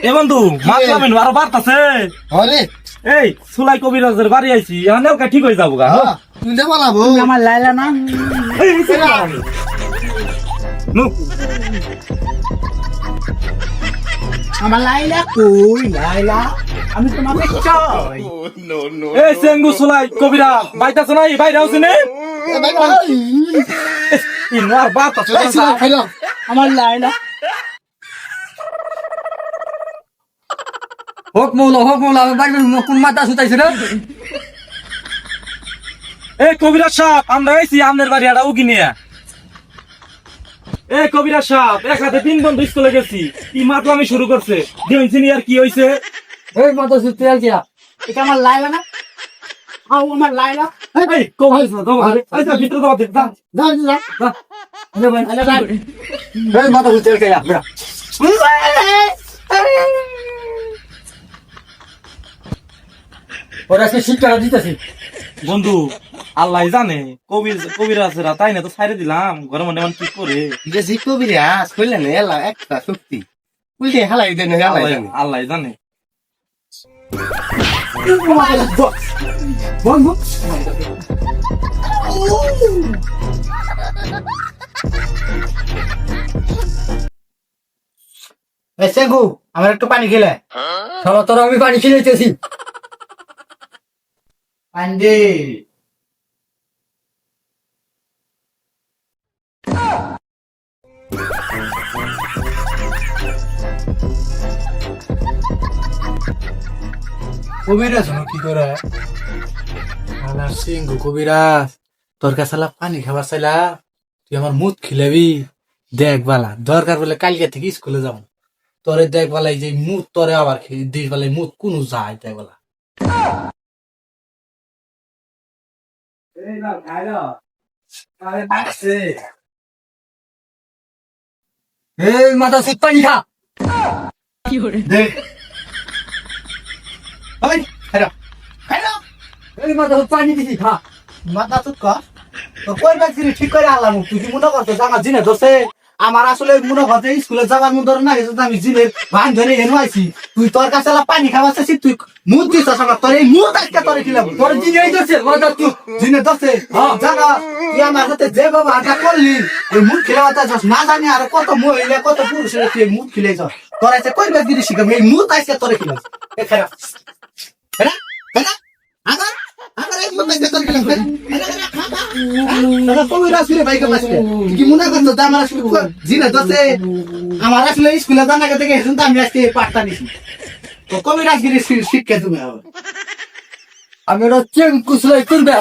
এ বন্ধু মাতলামিন আরো বাড়তাছে। আরে এই সুলাই কবিরাজের বাড়ি আইছি এখানেও ঠিক হয়ে যাবো গা। তুই দে বানাবো আমার লাইলা না এই, এই, নু, আমার লাইলা কই লাইলা আমি তোমাকে চাই এই সেঙ্গু সুলাই কবিরাজ বাইতাছে নাই বাইরে আছি নে ইনো আর বাড়তাছে আমার লাইলা হোক মৌলা আমি বাড়ি কোন মাথা সুতাইছে রে এই কবিরাজ সাহেব আমরা আইছি আপনার বাড়ি একটা উগি নিয়ে। এই কবিরাজ সাহেব এক হাতে 3 বন্ধু স্কুলে গেছি কি মাতলামি শুরু করছে ইঞ্জিনিয়ার কি হইছে? এই মাথা সুতে আর কিয়া এটা আমার লাইলা না আও আমার লাইলা এই কভাইছ না তোমার এই যা ভিতরে দাও দেখ যা যা যা আরে ভাই আরে ভাই এই মাথা সুতে আর কিয়া বেড়া ওরা সে শিক্ষা দিতেছে বন্ধু আল্লাহ জানে কবিরাজরা তাই না তো ছাইরে দিলাম ঘরে মনে মনে কি করে যে জিকো বিরাস কইলে না এলা একটা শক্তি উল্টে হালাই দেন হালাই দেন আল্লাহ জানে। বন্ধু এসে গো আমার একটু পানি খেলে শালা তোরা আমি পানি খেলাইতেছি পান্ডে কবিরাজ কি করে আলা সিংহ কবিরাজ তোর কাছে পানি খাবার চাইলা তুই আমার মুখ খিলাবি দেখ বালা দরকার বলে কালকে থেকে স্কুলে যাব তোরে দেখ বালা এই যে মুখ তোরে আবার দিস বালা মুখ কোন যায় দেখ বালা এই মাথা সুত পানি খা দেখ ওই হেরা হেরা এই মাথা সুত পানি দিছি খা মাথা তুই কর তো কই বাকি ঠিক করে আলাম তুই কি মনে করছিস আমার জিনে ধরছে আমার আসলে মনে করছে স্কুলে যাবার মন ধরে না এই আমি জিনের ভান ধরে এনে আইছি তুই তোর কাছে পানি খাওয়া চাইছিস তুই মুখ দিছ সকাল তোর এই মুখ আজকে তোরে খিলাম তোর জিনে এই দছে মাথা তুই জিনে ধরছে জানা তুই আমার সাথে যে বাবা আটা করলি এই মুখ খিলাওয়া চাইছিস না জানি আর কত মহিলা কত পুরুষের তুই মুখ খিলাইছ তোর আছে কই বাকি শিখাম এই মুখ আজকে তোরে খিলাম এ খারাপ হেরা হেরা আবার আবার এই মুখ আজকে তোরে খিলাম কবিরাজ ফিরে বাইকে বাঁচবে কি মনে করছো যে আমার আসলে জিনে দোষে আমার আসলে স্কুলে জানা গেছে গেছেন তো আমি আজকে পাঠটা নিছি তো কবিরাজ গিরি শিক্ষা তুমি হবে আমি ওরা চেন কুসলাই করবে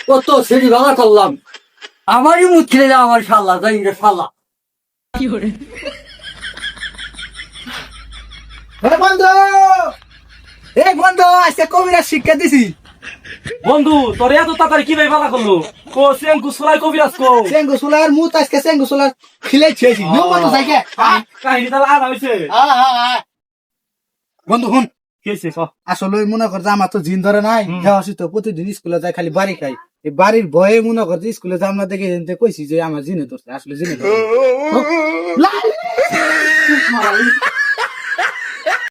কত সেটি ভাঙা করলাম আমারই মুখ খিলে যা আমার শালা যাই রে শালা বন্ধু বন্ধু আজকে কবিরাজ শিক্ষা দিছি বন্ধু তোর এত তাড়াতাড়ি কি ভাই ভালো করলো কো সেঙ্গু সুলাই কবিরাজ কো সেঙ্গু সোলার মুত আজকে সেঙ্গু সোলার খিলে ছেছি নিউ মতো যাইকে কাহিনী তাহলে আধা হইছে বন্ধু হুন কি হইছে ক আসলে মনে কর যে আমার তো জিন ধরে নাই যাওয়াছি তো প্রতিদিন স্কুলে যাই খালি বাড়ি খাই এই বাড়ির ভয়ে মনে কর যে স্কুলে যাম না দেখে এনতে কইছি যে আমার জিনে ধরছে আসলে জিনে ধরছে